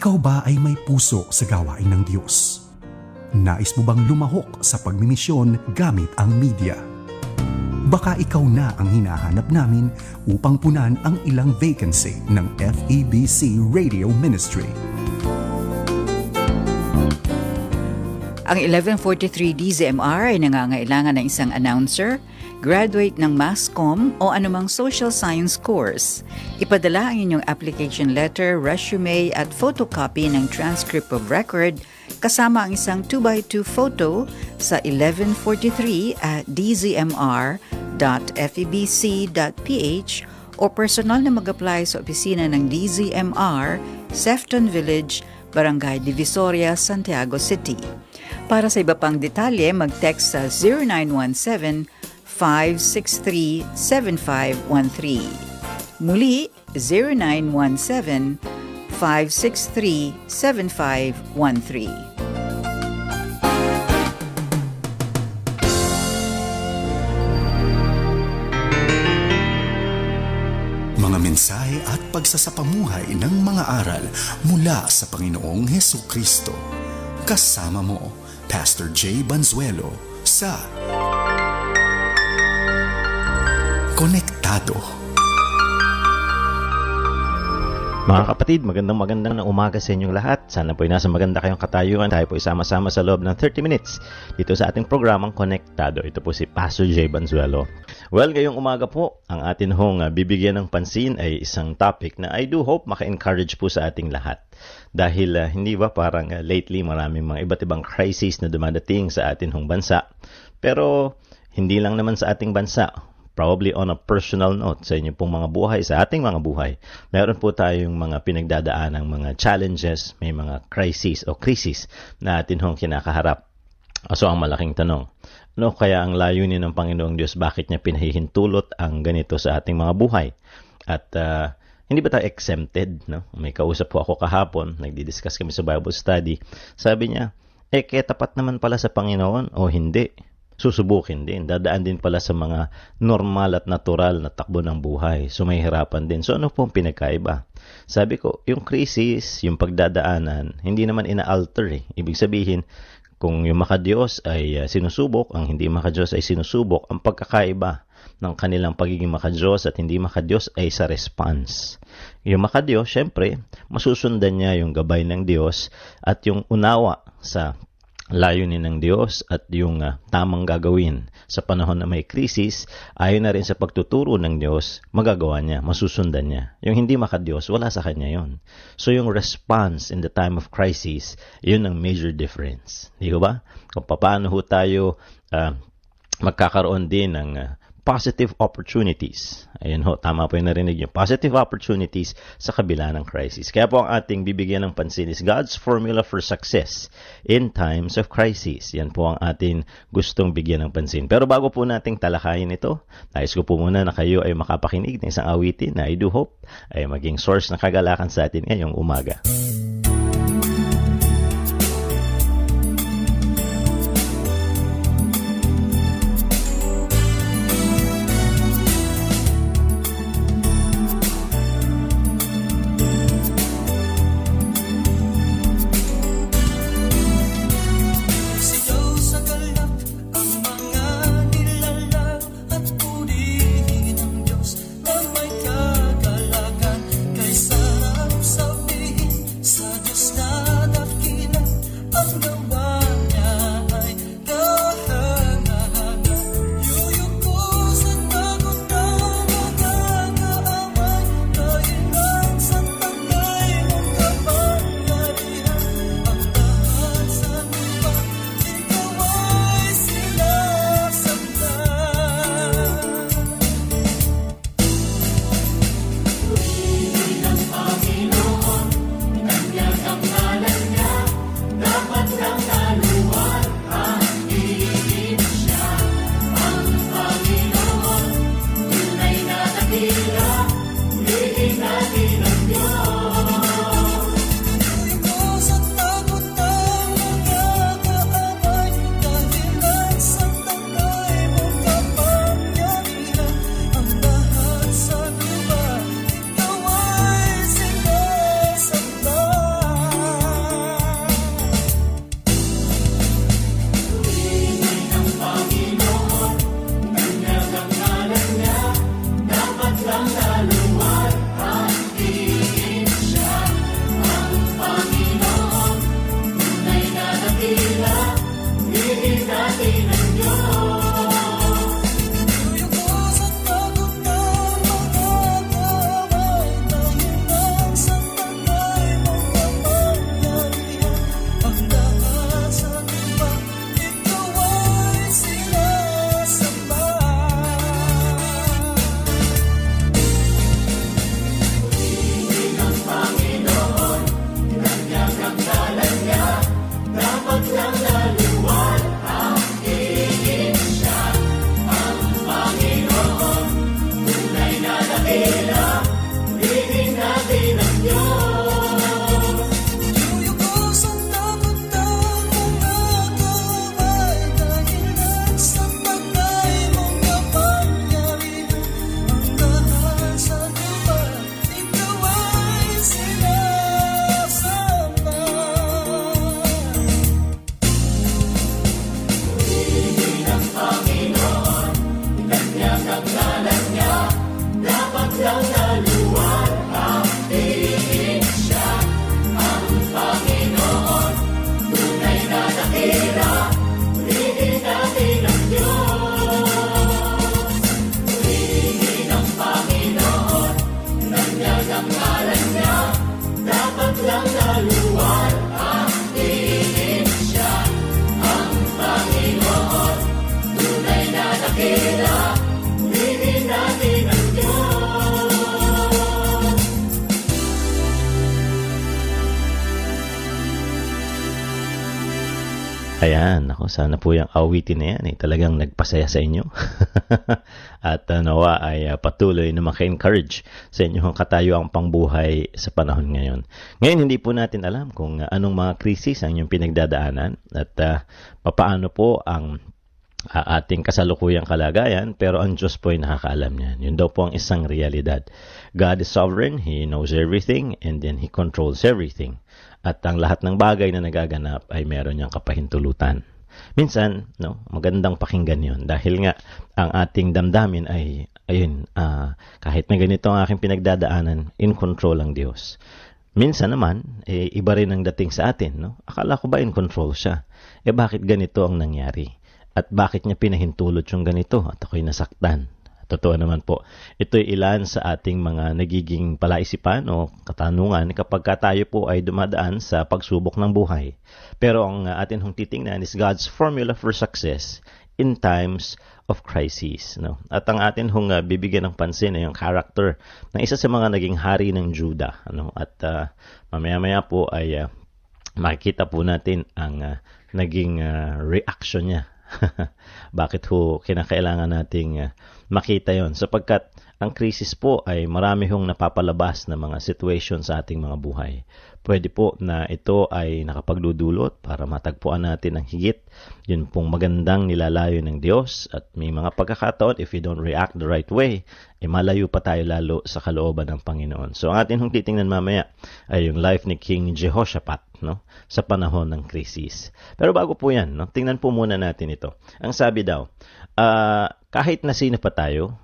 Ikaw ba ay may puso sa gawain ng Diyos? Nais mo bang lumahok sa pagmimisyon gamit ang media? Baka ikaw na ang hinahanap namin upang punan ang ilang vacancy ng FEBC Radio Ministry. Ang 1143 DZMR ay nangangailangan ng isang announcer, graduate ng Mass Comm o anumang social science course. Ipadala ang inyong application letter, resume at photocopy ng transcript of record kasama ang isang 2x2 photo sa 1143@dzmr.febc.ph o personal na mag-apply sa opisina ng DZMR, Sefton Village, Barangay Divisoria, Santiago City. Para sa iba pang detalye, mag-text sa 0917-563-7513. Muli, 0917-563-7513. Mga mensahe at pagsasapamuhay ng mga aral mula sa Panginoong Hesukristo. Kasama mo, Pastor Jay Banzuelo sa Konektado. Mga kapatid, magandang na umaga sa inyong lahat. Sana po ay nasa maganda kayong katayuan. Tayo po isama-sama sa loob ng 30 minutes dito sa ating programang Konektado. Ito po si Pastor Jay Banzuelo. Well, ngayong umaga po, ang atin hong bibigyan ng pansin ay isang topic na I do hope maka-encourage po sa ating lahat. Dahil hindi ba parang lately maraming mga iba't ibang crisis na dumadating sa atin hong bansa. Pero hindi lang naman sa ating bansa. Probably on a personal note sa inyo pong mga buhay, sa ating mga buhay. Meron po tayong mga pinagdadaanang mga challenges, may mga crisis o krisis na atin hong kinakaharap. So ang malaking tanong, ano kaya ang layunin ng Panginoong Diyos? Bakit niya pinahihintulot ang ganito sa ating mga buhay? At hindi ba tayo exempted? No? May kausap po ako kahapon, nagdi-discuss kami sa Bible study. Sabi niya, kaya tapat naman pala sa Panginoon o hindi? Susubukin din. Dadaan din pala sa mga normal at natural na takbo ng buhay. So may hirapan din. So ano po ang pinagkaiba? Sabi ko, yung crisis, yung pagdadaanan, hindi naman ina-alter eh. Ibig sabihin, kung yung makadiyos ay sinusubok, ang hindi makadiyos ay sinusubok, ang pagkakaiba ng kanilang pagiging makadiyos at hindi makadiyos ay sa response. Yung makadiyos, syempre, masusundan niya yung gabay ng Diyos at yung unawa sa layunin ng Diyos at yung tamang gagawin sa panahon na may krisis, ayon na rin sa pagtuturo ng Diyos, magagawa niya, masusundan niya. Yung hindi makadiyos, wala sa kanya yon. So yung response in the time of crisis, yun ang major difference. Di ba? Kung paano ho tayo magkakaroon din ng positive opportunities. Ayun ho, tama po yung narinig nyo. Positive opportunities sa kabila ng crisis. Kaya po ang ating bibigyan ng pansin is God's formula for success in times of crisis. Yan po ang ating gustong bigyan ng pansin. Pero bago po nating talakayin ito, nais ko po muna na kayo ay makapakinig ng isang awitin na I do hope ay maging source ng kagalakan sa atin ngayong umaga. Sa Ayan, ako, sana po yung awitin na yan talagang nagpasaya sa inyo. At nawa ay patuloy na maka-encourage sa inyong katayuang pangbuhay sa panahon ngayon. Ngayon, hindi po natin alam kung anong mga krisis ang inyong pinagdadaanan at papaano po ang ating kasalukuyang kalagayan, pero ang Diyos po ay nakakaalam niyan. Yun daw po ang isang realidad. God is sovereign, He knows everything, and then He controls everything. At ang lahat ng bagay na nagaganap ay meron niyang kapahintulutan. Minsan, magandang pakinggan yun dahil nga ang ating damdamin ay, kahit na ganito ang aking pinagdadaanan, in control ang Diyos. Minsan naman, iba rin ang dating sa atin. Akala ko ba in control siya? Bakit ganito ang nangyari? At bakit niya pinahintulot yung ganito at ako'y nasaktan? Totoo naman po, ito'y ilan sa ating mga nagiging palaisipan o katanungan kapag tayo po ay dumadaan sa pagsubok ng buhay. Pero ang atin hong titingnan is God's formula for success in times of crisis. At ang atin hong bibigyan ng pansin ay yung character ng isa sa mga naging hari ng Judah. At mamaya-maya po ay makikita po natin ang naging reaction niya. Bakit ho kinakailangan nating makita yon? Sapagkat ang krisis po ay marami hong napapalabas na mga situation sa ating mga buhay. Pwede po na ito ay nakapagludulot para matagpuan natin ang higit. Yun pong magandang nilalayo ng Diyos at may mga pagkakataon, if we don't react the right way, malayo pa tayo lalo sa kalooban ng Panginoon. So ang atin hong titingnan mamaya ay yung life ni King Jehoshaphat sa panahon ng krisis. Pero bago po yan, tingnan po muna natin ito. Ang sabi daw, kahit na sino pa tayo,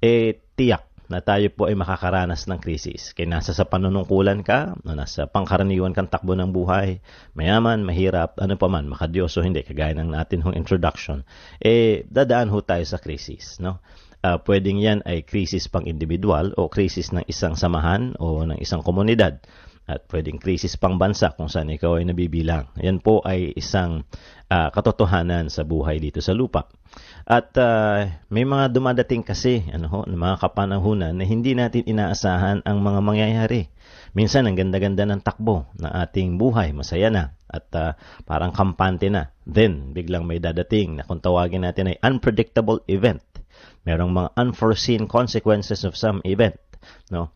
tiyak na tayo po ay makakaranas ng krisis. Kaya nasa sa panunungkulan ka, nasa pangkaraniwan kang takbo ng buhay, mayaman, mahirap, ano pa man, makadiyos o hindi, kagaya ng natin hong introduction, dadaan ho tayo sa krisis. Pwedeng yan ay krisis pang individual o krisis ng isang samahan o ng isang komunidad. At pwedeng krisis pang bansa kung saan ikaw ay nabibilang. Yan po ay isang katotohanan sa buhay dito sa lupa. At may mga dumadating kasi ng mga kapanahunan na hindi natin inaasahan ang mga mangyayari. Minsan ang ganda-ganda ng takbo ng ating buhay, masaya na at parang kampante na. Then biglang may dadating na kung tawagin natin ay unpredictable event. Merong mga unforeseen consequences of some event.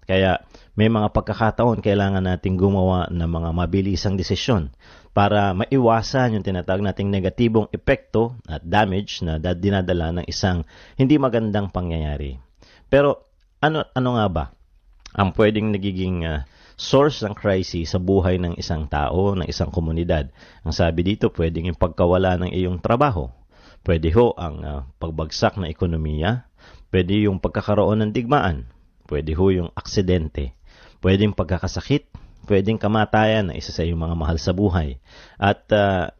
Kaya may mga pagkakataon kailangan nating gumawa ng mga mabilisang desisyon para maiwasan yung tinatawag nating negatibong epekto at damage na dinadala ng isang hindi magandang pangyayari. Pero ano nga ba ang pwedeng nagiging source ng crisis sa buhay ng isang tao, ng isang komunidad? Ang sabi dito, pwedeng yung pagkawala ng iyong trabaho. Pwede ho ang pagbagsak ng ekonomiya. Pwede yung pagkakaroon ng digmaan. Pwede ho yung aksidente, pwedeng pagkakasakit, pwedeng kamatayan ng isa sa iyong mga mahal sa buhay. At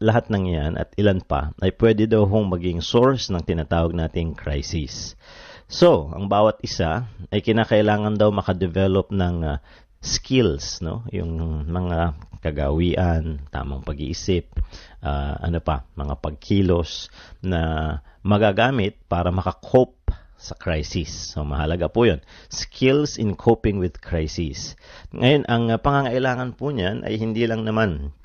lahat ng yan at ilan pa ay pwede daw hong maging source ng tinatawag nating crisis. So, ang bawat isa ay kinakailangan daw makadevelop ng skills, yung mga kagawian, tamang pag-iisip, mga pagkilos na magagamit para makakope sa crisis. So, mahalaga po yun. Skills in coping with crisis. Ngayon, ang pangangailangan po niyan ay hindi lang naman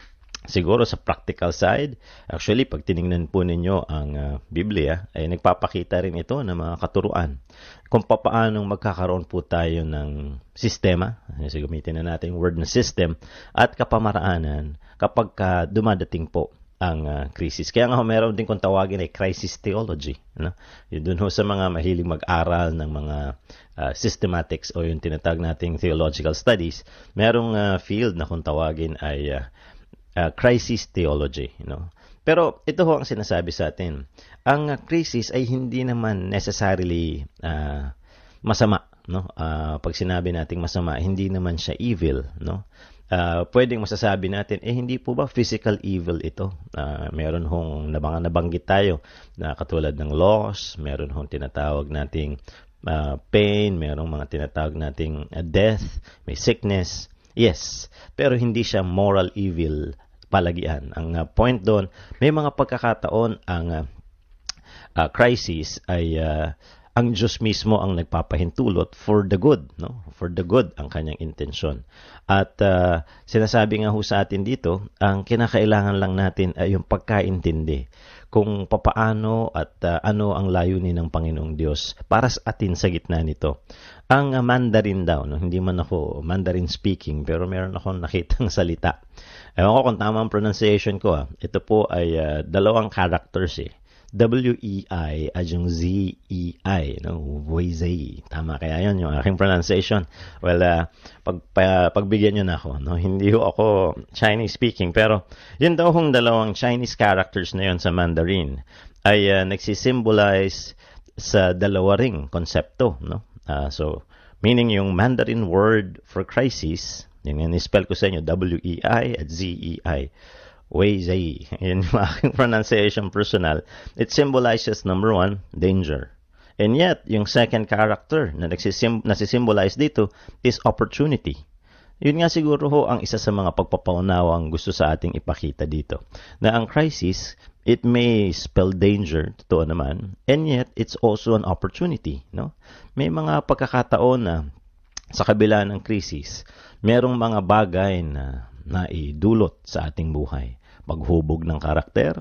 siguro sa practical side. Actually, pag tinignan po ninyo ang Biblia, ay nagpapakita rin ito ng mga katuruan. Kung paano magkakaroon po tayo ng sistema, kasi gamitin na natin yung word na system, at kapamaraanan kapag dumadating po ang crisis. Kaya nga meron din kung tawagin ay crisis theology. Yun dun ho sa mga mahilig mag-aral ng mga systematics o yung tinatawag nating theological studies, merong field na kung tawagin ay crisis theology. Pero ito ho ang sinasabi sa atin. Ang crisis ay hindi naman necessarily masama. Pag sinabi nating masama, hindi naman siya evil. Pwedeng masasabi natin, hindi po ba physical evil ito? Meron hong mga nabanggit tayo na katulad ng loss, meron hong tinatawag nating pain, merong mga tinatawag nating death, may sickness. Yes, pero hindi siya moral evil palagian. Ang point doon, may mga pagkakataon ang crisis ay ang Diyos mismo ang nagpapahintulot for the good, no? For the good ang kanyang intensyon. At sinasabi nga ho sa atin dito, ang kinakailangan lang natin ay yung pagkaintindi kung papaano at ano ang layunin ng Panginoong Diyos para sa atin sa gitna nito. Ang Mandarin daw, no? Hindi man ako Mandarin speaking, pero meron akong nakitang salita. Ewan ko kung tama ang pronunciation ko. Ito po ay dalawang characters W-E-I at yung Z-E-I, no? Weizei. Tama kaya yun, yung aking pronunciation. Well, pagbigyan nyo na ako, no? Hindi ako Chinese speaking, pero yun daw hong dalawang Chinese characters na yun sa Mandarin ay nagsisimbolize sa dalawa ring konsepto, no? So, meaning yung Mandarin word for crisis, yun yung spell ko sa inyo, W-E-I at Z-E-I. Weizei. Yun yung aking pronunciation personal. It symbolizes, number one, danger. And yet, yung second character na nasisymbolize dito is opportunity. Yun nga siguro ho ang isa sa mga pagpapaunawang gusto sa ating ipakita dito. Na ang crisis, it may spell danger, totoo naman, and yet it's also an opportunity. No? May mga pagkakataon na sa kabila ng krisis, merong mga bagay na idulot sa ating buhay. Paghubog ng karakter,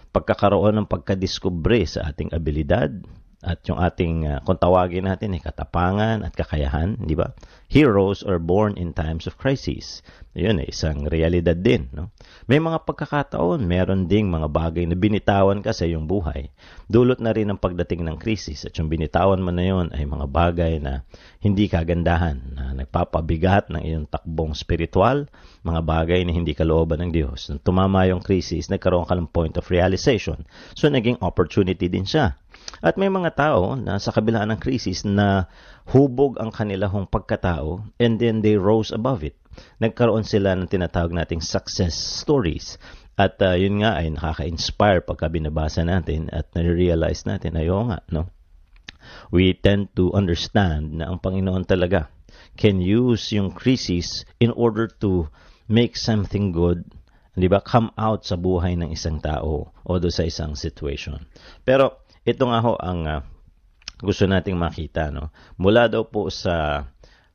pagkakaroon ng pagkadiskubre sa ating abilidad, at yung ating, kung tawagin natin, katapangan at kakayahan, di ba? Heroes are born in times of crisis. Yun, isang realidad din. No? May mga pagkakataon, meron ding mga bagay na binitawan ka sa iyong buhay. Dulot na rin ang pagdating ng krisis. At yung binitawan mo na yun ay mga bagay na hindi kagandahan, na nagpapabigat ng iyong takbong spiritual, mga bagay na hindi kalooban ng Diyos. Nung tumama yung krisis, nagkaroon ka ng point of realization. So, naging opportunity din siya. At may mga tao na sa kabila ng krisis na hubog ang kanilang pagkatao and then they rose above it. Nagkaroon sila ng tinatawag nating success stories. At yun nga ay nakaka-inspire pagka binabasa natin at na-realize natin, ayo nga, no? We tend to understand na ang Panginoon talaga can use yung crisis in order to make something good, di ba, come out sa buhay ng isang tao o do sa isang situation. Pero ito nga ho ang gusto nating makita, no? Mula daw po sa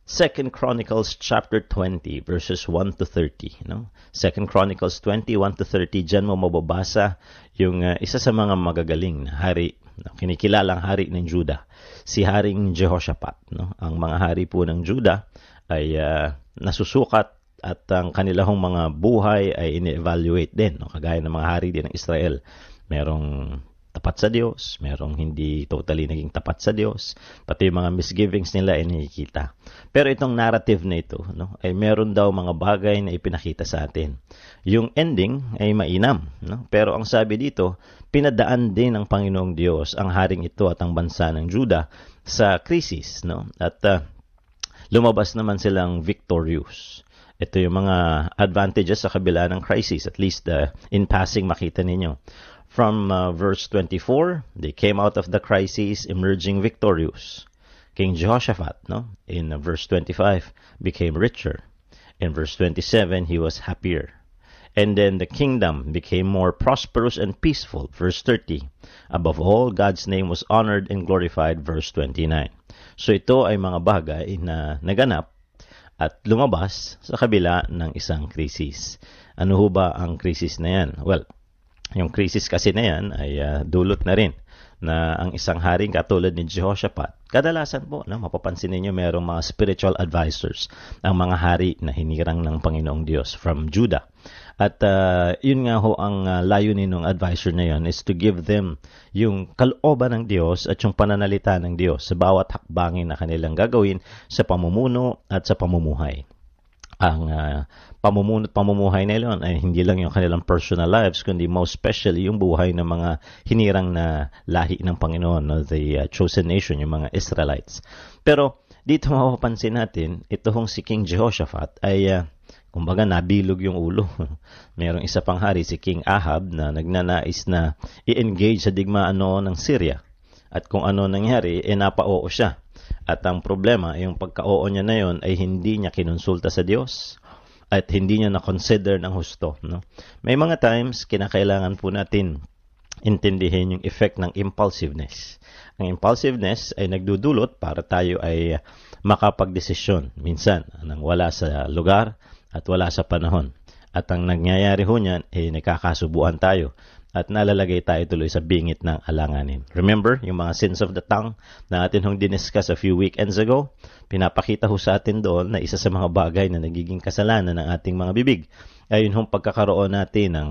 2 Chronicles chapter 20 verses 1 to 30, no? 2 Chronicles 20, 1 to 30, diyan mo mababasa yung isa sa mga magagaling na hari, no? Kinikilalang hari ng Judah, si Haring Jehoshaphat, no? Ang mga hari po ng Judah ay nasusukat at ang kanilang mga buhay ay ini-evaluate din, no? Kagaya ng mga hari din ng Israel. Merong tapat sa Diyos, merong hindi totally naging tapat sa Diyos, pati yung mga misgivings nila ay nakikita. Pero itong narrative na ito, no, ay meron daw mga bagay na ipinakita sa atin. Yung ending ay mainam, no? Pero ang sabi dito, pinadaan din ng Panginoong Diyos ang haring ito at ang bansa ng Judah sa krisis, no? At lumabas naman silang victorious. Ito yung mga advantages sa kabila ng crisis, at least in passing makita ninyo. From verse 24, they came out of the crisis emerging victorious. King Jehoshaphat, no, in verse 25, became richer. In verse 27, he was happier. And then the kingdom became more prosperous and peaceful. Verse 30, above all, God's name was honored and glorified. Verse 29. So ito ay mga bagay na naganap at lumabas sa kabila ng isang krisis. Ano ho ba ang krisis na yan? Well, yung krisis kasi na yan ay dulot na rin na ang isang haring katulad ni Jehoshaphat. Kadalasan po, no, mapapansin ninyo merong mga spiritual advisors, ang mga hari na hinirang ng Panginoong Diyos from Judah. At yun nga ho ang layunin ng advisor na yun is to give them yung kalooban ng Diyos at yung pananalita ng Diyos sa bawat hakbangin na kanilang gagawin sa pamumuno at sa pamumuhay. Ang pamumuhay na yun ay hindi lang yung kanilang personal lives, kundi most especially yung buhay ng mga hinirang na lahi ng Panginoon, no? The chosen nation, yung mga Israelites. Pero dito mapapansin natin, ito hong si King Jehoshaphat ay kumbaga nabilog yung ulo. Mayroong isa pang hari, si King Ahab, na nagnanais na i-engage sa digmaan noon ng Syria. At kung ano nangyari, napao siya. At ang problema, yung pagka-oo niya na yon ay hindi niya kinonsulta sa Diyos, at hindi niya na-consider ng husto. No? May mga times, kinakailangan po natin intindihin yung effect ng impulsiveness. Ang impulsiveness ay nagdudulot para tayo ay makapagdesisyon. Minsan, nang wala sa lugar at wala sa panahon. At ang nangyayari ho niyan, nagkakasubuan tayo at nalalagay tayo tuloy sa bingit ng alanganin. Remember, yung mga sins of the tongue na atin hong diniscuss a few weekends ago, pinapakita ho sa atin doon na isa sa mga bagay na nagiging kasalanan ng ating mga bibig ay yun hong pagkakaroon natin ng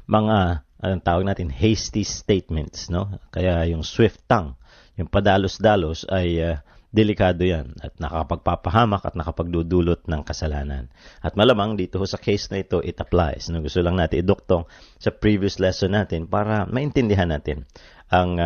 mga, anong tawag natin, hasty statements. No? Kaya yung swift tongue, yung padalos-dalos ay delikado yan at nakapagpapahamak at nakapagdudulot ng kasalanan. At malamang dito sa case na ito, it applies. No, gusto lang natin iduktong sa previous lesson natin para maintindihan natin ang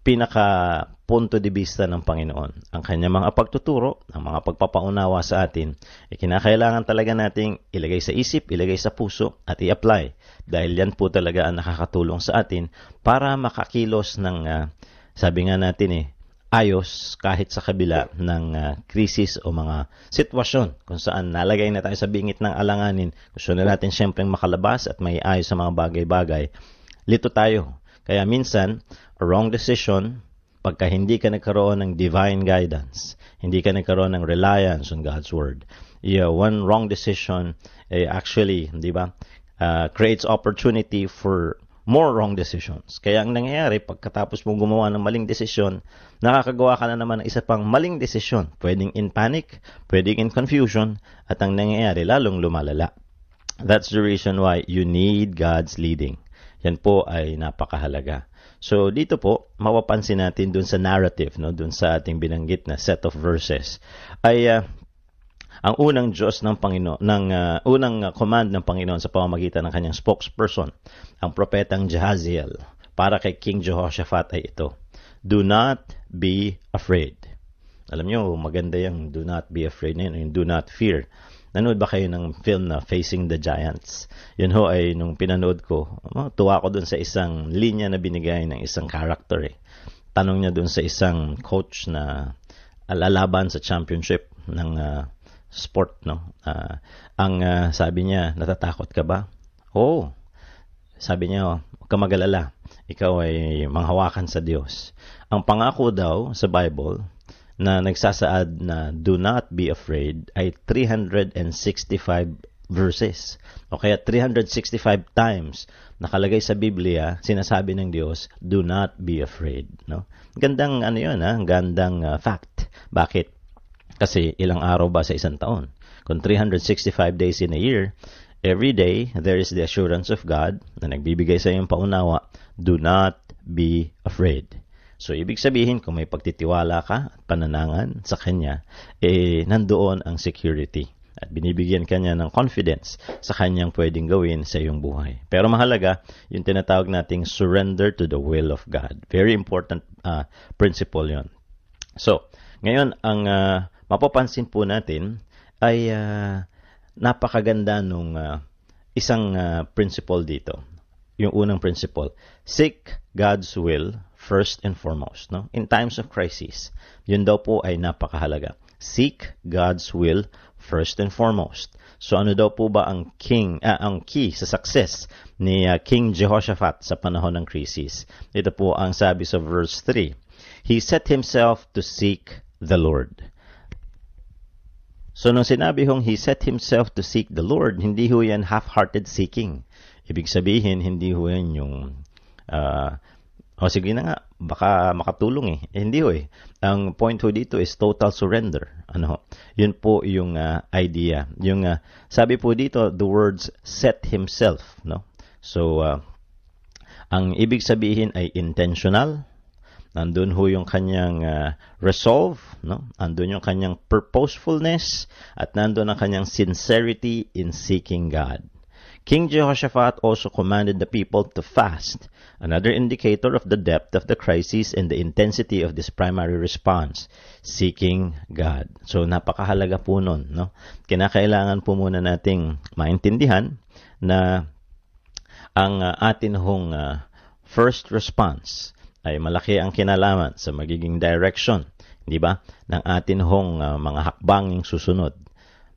pinaka-punto de vista ng Panginoon. Ang kanyang mga pagtuturo, ang mga pagpapaunawa sa atin, kinakailangan talaga nating ilagay sa isip, ilagay sa puso at i-apply. Dahil yan po talaga ang nakakatulong sa atin para makakilos ng, sabi nga natin ayos kahit sa kabila ng krisis o mga sitwasyon kung saan nalagay na tayo sa bingit ng alanganin. Gusto na natin siyempre makalabas at may ayos sa mga bagay-bagay. Lito tayo. Kaya minsan, a wrong decision, pagka hindi ka nagkaroon ng divine guidance, hindi ka nagkaroon ng reliance on God's Word, one wrong decision actually, di ba, creates opportunity for more wrong decisions. Kaya ang nangyayari, pagkatapos mo gumawa ng maling desisyon, nakakagawa ka na naman ng isa pang maling desisyon. Pwedeng in panic, pwedeng in confusion, at ang nangyayari, lalong lumalala. That's the reason why you need God's leading. Yan po ay napakahalaga. So, dito po, mapapansin natin dun sa narrative, no, dun sa ating binanggit na set of verses, ay ang unang Diyos ng Panginoon, unang command ng Panginoon sa pamamagitan ng kanyang spokesperson, ang propetang Jahaziel, para kay King Jehoshaphat ay ito: do not be afraid. Alam nyo, maganda yung do not be afraid na yun, yung do not fear. Nanood ba kayo ng film na Facing the Giants? Yun ho ay nung pinanood ko, tuwa ko dun sa isang linya na binigay ng isang character. Tanong niya dun sa isang coach na lalaban sa championship ng sport, no? Ang sabi niya, natatakot ka ba? Oo. Sabi niya, huwag ka mag-alala. Ikaw ay manghawakan sa Diyos. Ang pangako daw sa Bible na nagsasaad na do not be afraid ay 365 verses. O kaya 365 times nakalagay sa Biblia, sinasabi ng Diyos, do not be afraid. No? Gandang gandang fact. Bakit? Kasi ilang araw ba sa isang taon? Kung 365 days in a year, every day there is the assurance of God na nagbibigay sa iyong paunawa, do not be afraid. So, ibig sabihin, kung may pagtitiwala ka at pananangan sa Kanya, nandoon ang security. At binibigyan Kanya ng confidence sa Kanyang pwedeng gawin sa iyong buhay. Pero mahalaga, yung tinatawag nating surrender to the will of God. Very important principle yon. So, ngayon, ang mapapansin po natin ay napakaganda nung isang principle dito. Yung unang principle, seek God's will first and foremost. No? In times of crisis, yun daw po ay napakahalaga. Seek God's will first and foremost. So ano daw po ba ang key sa success ni King Jehoshaphat sa panahon ng crisis? Ito po ang sabi sa verse 3. He set himself to seek the Lord. So, nung sinabi hong he set himself to seek the Lord, hindi ho yan half-hearted seeking. Ibig sabihin, hindi ho yan yung, sige na nga, baka makatulong Hindi ho Ang point ho dito is total surrender. Yun po yung idea. Yung, sabi po dito, the words set himself. No? So, ang ibig sabihin ay intentional. Nandun ho yung kanyang resolve, no? Nandun yung kanyang purposefulness, at nandun ang kanyang sincerity in seeking God. King Jehoshaphat also commanded the people to fast, another indicator of the depth of the crisis and the intensity of this primary response, seeking God. So, napakahalaga po nun, no? Kinakailangan po muna nating maintindihan na ang atin hong first response ay malaki ang kinalaman sa magiging direction, di ba, ng atin hong mga hakbanging susunod.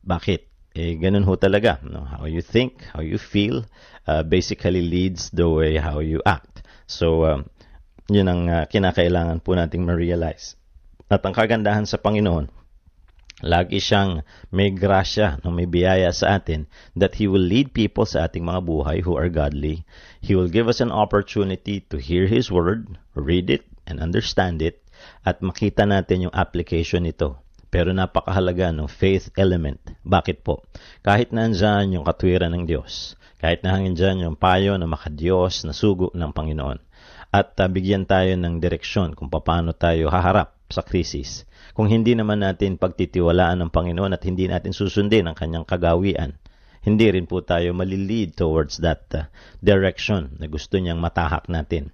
Bakit? ganun ho talaga. No? How you think, how you feel, basically leads the way how you act. So, yun ang kinakailangan po nating ma-realize. At ang kagandahan sa Panginoon, lagi siyang may grasya, no, may biyaya sa atin that He will lead people sa ating mga buhay who are godly. He will give us an opportunity to hear His Word, read it, and understand it, at makita natin yung application nito. Pero napakahalaga ng faith element. Bakit po? Kahit nandyan yung katwiran ng Diyos, kahit nandyan yung payo na makadiyos na sugo ng Panginoon, at bigyan tayo ng direksyon kung paano tayo haharap sa krisis. Kung hindi naman natin pagtitiwalaan ng Panginoon at hindi natin susundin ang kanyang kagawian, hindi rin po tayo malilid towards that direction na gusto niyang matahak natin,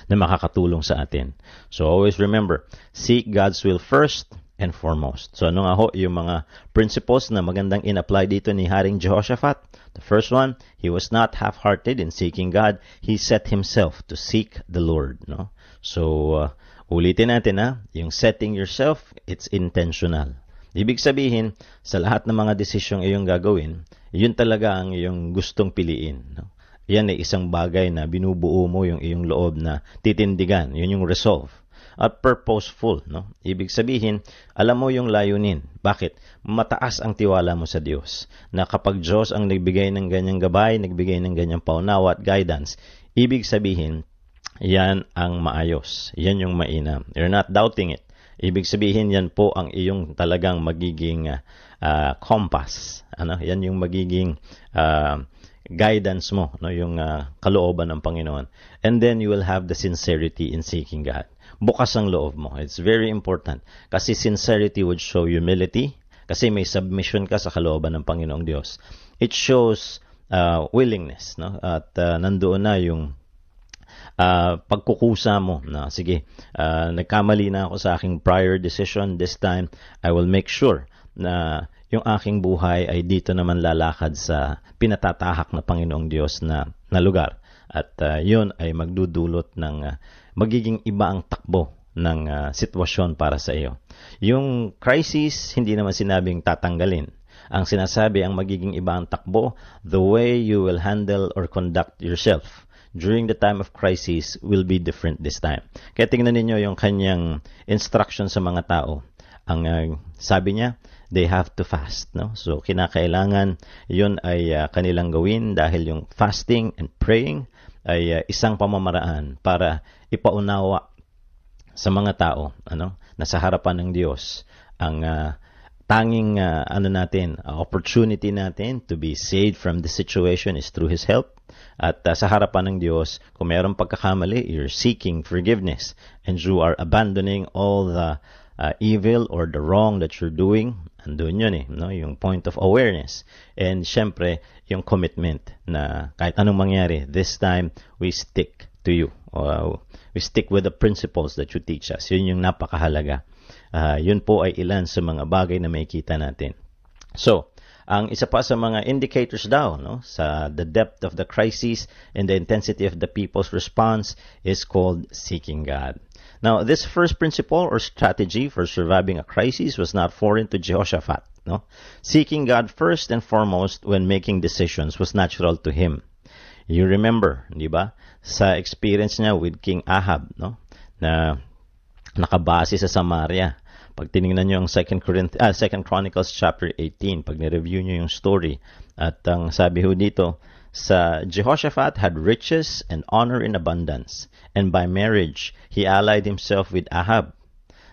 na makakatulong sa atin. So always remember, seek God's will first and foremost. So ano nga ho yung mga principles na magandang in-apply dito ni Haring Jehoshaphat? The first one, he was not half-hearted in seeking God. He set himself to seek the Lord. No? So, ulitin natin yung setting yourself, it's intentional. Ibig sabihin, sa lahat ng mga desisyong iyong gagawin, yun talaga ang iyong gustong piliin. No? Yan ay isang bagay na binubuo mo yung iyong loob na titindigan. Yun yung resolve. At purposeful. No? Ibig sabihin, alam mo yung layunin. Bakit? Mataas ang tiwala mo sa Diyos. Na kapag Diyos ang nagbigay ng ganyang gabay, nagbigay ng ganyang paunawa at guidance, ibig sabihin, yan ang maayos. Yan yung mainam. You're not doubting it. Ibig sabihin, yan po ang iyong talagang magiging compass. Yan yung magiging guidance mo, no? Yung kalooban ng Panginoon. And then you will have the sincerity in seeking God. Bukas ang loob mo. It's very important. Kasi sincerity would show humility. Kasi may submission ka sa kalooban ng Panginoong Diyos. It shows willingness. No? At nandoon na yung pagkukusa mo na, sige, nagkamali na ako sa aking prior decision. This time, I will make sure na yung aking buhay ay dito naman lalakad sa pinatatahak na Panginoong Diyos na lugar. At yun ay magdudulot ng magiging iba ang takbo ng sitwasyon para sa iyo. Yung crisis, hindi naman sinabing tatanggalin. Ang sinasabi, ang magiging iba ang takbo, the way you will handle or conduct yourself during the time of crisis will be different this time. Kaya tingnan ninyo yung kanyang instruction sa mga tao. Ang sabi niya, they have to fast. No? So, kinakailangan yun ay kanilang gawin dahil yung fasting and praying ay isang pamamaraan para ipaunawa sa mga tao na sa harapan ng Diyos ang tanging opportunity natin to be saved from the situation is through His help. At sa harapan ng Diyos, kung mayroong pagkakamali, you're seeking forgiveness and you are abandoning all the evil or the wrong that you're doing. Andun yun yung point of awareness. And syempre, yung commitment na kahit anong mangyari, this time, we stick to you. We stick with the principles that you teach us. Yun yung napakahalaga. Yun po ay ilan sa mga bagay na makikita natin. So, ang isa pa sa mga indicators daw sa the depth of the crisis and the intensity of the people's response is called seeking God. Now, this first principle or strategy for surviving a crisis was not foreign to Jehoshaphat. No? Seeking God first and foremost when making decisions was natural to him. You remember, di ba, sa experience niya with King Ahab, na nakabase sa Samaria. Pag tinignan niyo ang 2 Chronicles chapter 18, pag ni-review niyo yung story, at ang sabi ho dito, sa Jehoshaphat had riches and honor in abundance, and by marriage he allied himself with Ahab.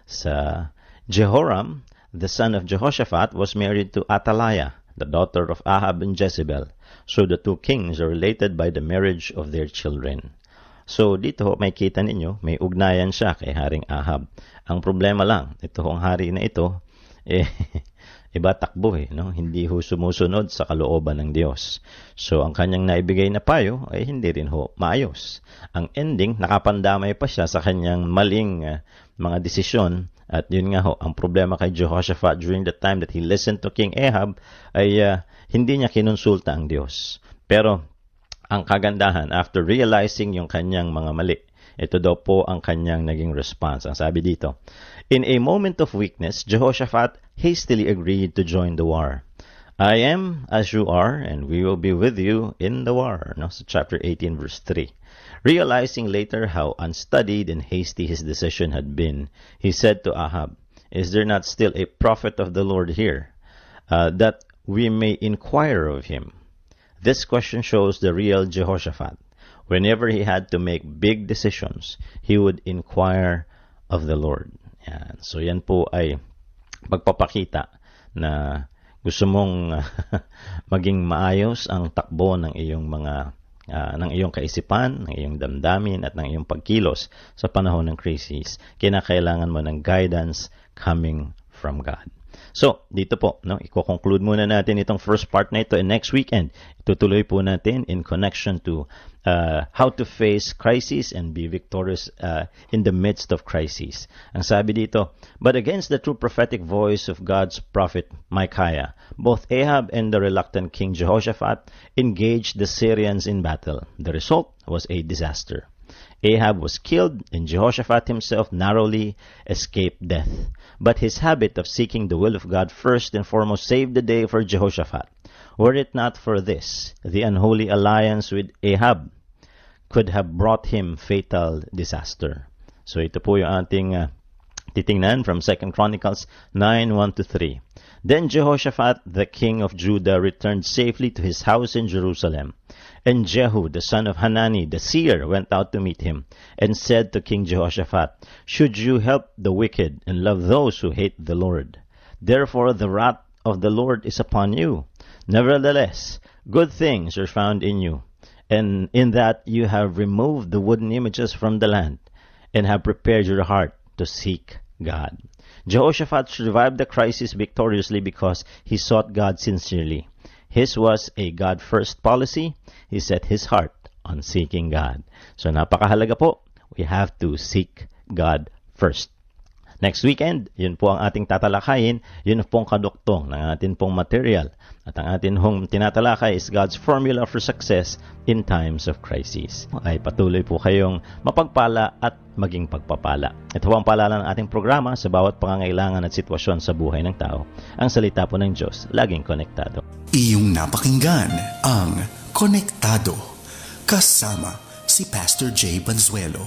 Sa Jehoram, the son of Jehoshaphat, was married to Athaliah, the daughter of Ahab and Jezebel. So the two kings are related by the marriage of their children. So dito may kita ninyo, may ugnayan siya kay Haring Ahab. Ang problema lang, ito hong hari na ito, iba takbo hindi ho sumusunod sa kalooban ng Diyos. So ang kanyang naibigay na payo ay hindi rin ho maayos. Ang ending, nakapandamay pa siya sa kanyang maling mga desisyon. At yun nga ho, ang problema kay Jehoshaphat during the time that he listened to King Ahab ay hindi niya kinonsulta ang Diyos. Pero ang kagandahan, after realizing yung kanyang mga mali, ito daw po ang kanyang naging response. Ang sabi dito, in a moment of weakness, Jehoshaphat hastily agreed to join the war. I am as you are, and we will be with you in the war. No? So chapter 18, verse 3. Realizing later how unstudied and hasty his decision had been, he said to Ahab, "Is there not still a prophet of the Lord here, that we may inquire of him?" This question shows the real Jehoshaphat. Whenever he had to make big decisions, he would inquire of the Lord. Yan. So yan po ay pagpapakita na gusto mong maging maayos ang takbo ng iyong mga ng iyong kaisipan, ng iyong damdamin at ng iyong pagkilos sa panahon ng crisis. Kinakailangan mo ng guidance coming from God. So, dito po, no, i-conclude muna natin itong first part na ito, and next weekend, itutuloy po natin in connection to how to face crisis and be victorious in the midst of crisis. Ang sabi dito, "But against the true prophetic voice of God's prophet Micaiah, both Ahab and the reluctant King Jehoshaphat engaged the Syrians in battle. The result was a disaster. Ahab was killed, and Jehoshaphat himself narrowly escaped death. But his habit of seeking the will of God first and foremost saved the day for Jehoshaphat. Were it not for this, the unholy alliance with Ahab could have brought him fatal disaster." So ito po yung ating titingnan from 2 Chronicles 9:1-3. "Then Jehoshaphat, the king of Judah, returned safely to his house in Jerusalem. And Jehu, the son of Hanani, the seer, went out to meet him, and said to King Jehoshaphat, 'Should you help the wicked and love those who hate the Lord? Therefore the wrath of the Lord is upon you. Nevertheless, good things are found in you, and in that you have removed the wooden images from the land, and have prepared your heart to seek God.'" Jehoshaphat survived the crisis victoriously because he sought God sincerely. His was a God-first policy. He set his heart on seeking God. So napakahalaga po, we have to seek God first. Next weekend, yun po ang ating tatalakayin, yun pong kaduktong ng ating pong material. At ang ating hong tinatalakay is God's formula for success in times of crisis. Ay patuloy po kayong mapagpala at maging pagpapala. Ito po ang paalala ng ating programa sa bawat pangangailangan at sitwasyon sa buhay ng tao. Ang salita po ng Diyos, laging konektado. Iyong napakinggan ang Konektado kasama si Pastor Jay Banzuelo.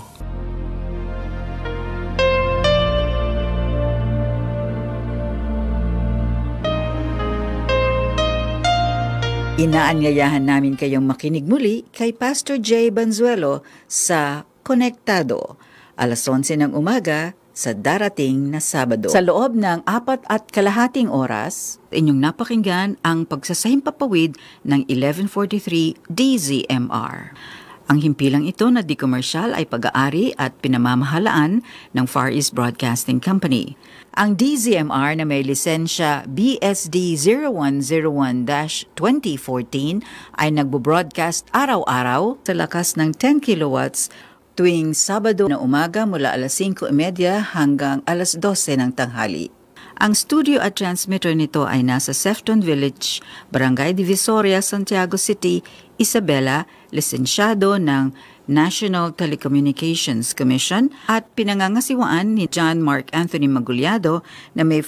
Inaanyayahan namin kayong makinig muli kay Pastor Jay Banzuelo sa Konektado, alas 11 ng umaga sa darating na Sabado. Sa loob ng 4.5 oras, inyong napakinggan ang pagsasahimpapawid ng 1143 DZMR. Ang himpilang ito na di-commercial ay pag-aari at pinamamahalaan ng Far East Broadcasting Company. Ang DZMR na may lisensya BSD 0101-2014 ay nagbo-broadcast araw-araw sa lakas ng 10 kilowatts tuwing Sabado na umaga mula alas 5:30 hanggang alas 12 ng tanghali. Ang studio at transmitter nito ay nasa Sefton Village, Barangay Divisoria, Santiago City, Isabela, lisensyado ng National Telecommunications Commission at pinangangasiwaan ni John Mark Anthony Maguliado na may